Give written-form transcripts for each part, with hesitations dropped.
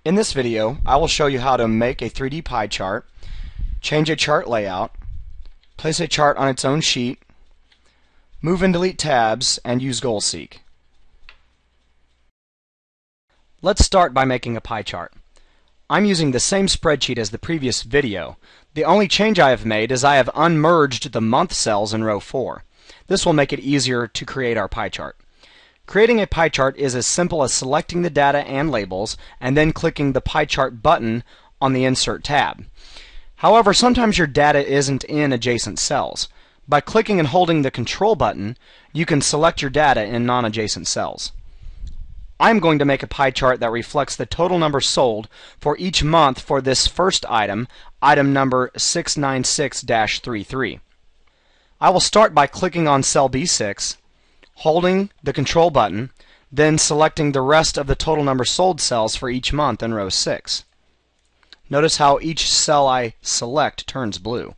In this video, I will show you how to make a 3D pie chart, change a chart layout, place a chart on its own sheet, move and delete tabs, and use GoalSeek. Let's start by making a pie chart. I'm using the same spreadsheet as the previous video. The only change I have made is I have unmerged the month cells in row 4. This will make it easier to create our pie chart. Creating a pie chart is as simple as selecting the data and labels and then clicking the pie chart button on the Insert tab. However, sometimes your data isn't in adjacent cells. By clicking and holding the Control button, you can select your data in non-adjacent cells. I'm going to make a pie chart that reflects the total number sold for each month for this first item, item number 696-33. I will start by clicking on cell B6, holding the Control button, then selecting the rest of the total number sold cells for each month in row 6. Notice how each cell I select turns blue.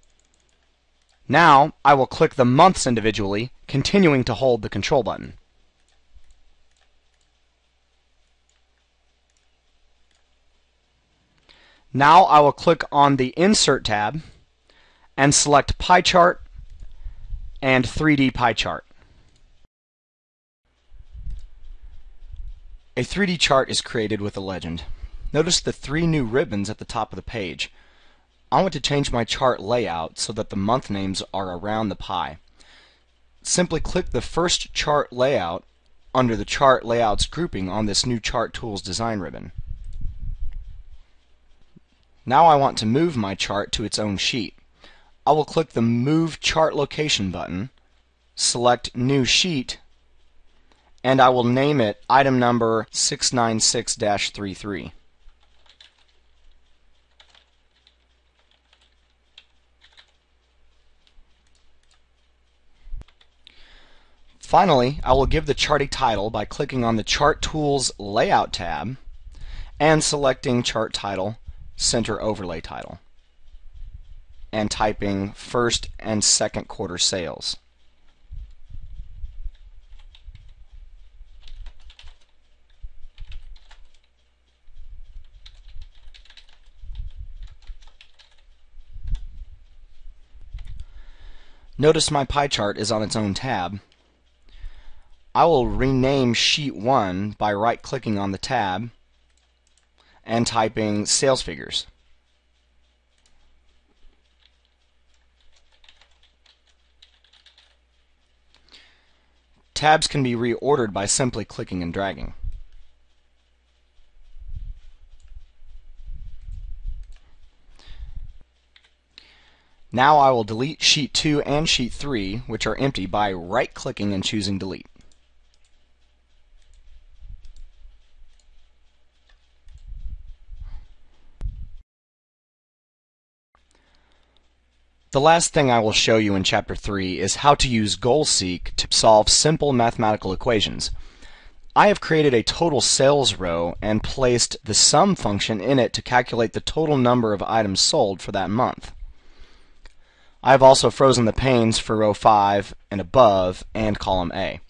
Now I will click the months individually, continuing to hold the Control button. Now I will click on the Insert tab and select Pie Chart and 3D Pie Chart. A 3D chart is created with a legend. Notice the 3 new ribbons at the top of the page. I want to change my chart layout so that the month names are around the pie. Simply click the first chart layout under the Chart Layouts grouping on this new Chart Tools design ribbon. Now I want to move my chart to its own sheet. I will click the Move Chart Location button, select New Sheet, and I will name it item number 696-33. Finally, I will give the chart a title by clicking on the Chart Tools Layout tab and selecting Chart Title, Center Overlay Title, and typing first and second quarter sales. Notice my pie chart is on its own tab. I will rename Sheet 1 by right-clicking on the tab and typing sales figures. Tabs can be reordered by simply clicking and dragging. Now I will delete Sheet 2 and Sheet 3, which are empty, by right-clicking and choosing Delete. The last thing I will show you in Chapter 3 is how to use GoalSeek to solve simple mathematical equations. I have created a total sales row and placed the sum function in it to calculate the total number of items sold for that month. I have also frozen the panes for row 5 and above and column A.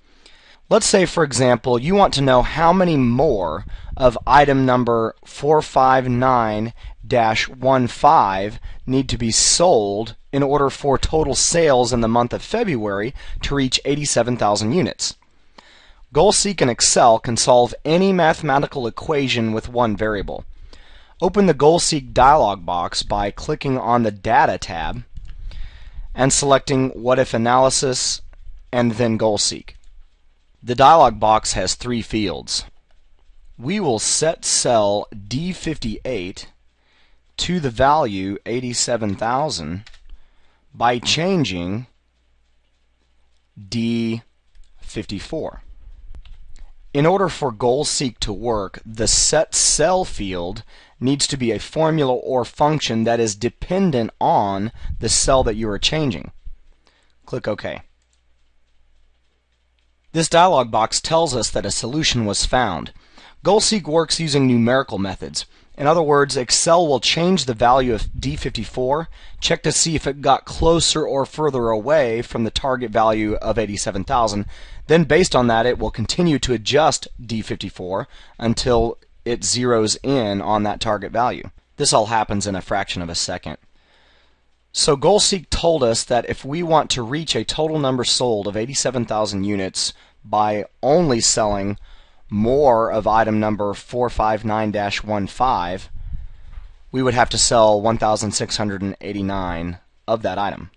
Let's say, for example, you want to know how many more of item number 459-15 need to be sold in order for total sales in the month of February to reach 87,000 units. GoalSeek and Excel can solve any mathematical equation with one variable. Open the GoalSeek dialog box by clicking on the Data tab and selecting What If Analysis and then GoalSeek. The dialog box has 3 fields. We will set cell D58 to the value 87,000 by changing D54. In order for GoalSeek to work, the Set Cell field needs to be a formula or function that is dependent on the cell that you are changing. Click OK. This dialog box tells us that a solution was found. GoalSeek works using numerical methods. In other words, Excel will change the value of D54, check to see if it got closer or further away from the target value of 87,000. Then based on that, it will continue to adjust D54 until it zeroes in on that target value. This all happens in a fraction of a second. So GoalSeek told us that if we want to reach a total number sold of 87,000 units by only selling more of item number 459-15, we would have to sell 1,689 of that item.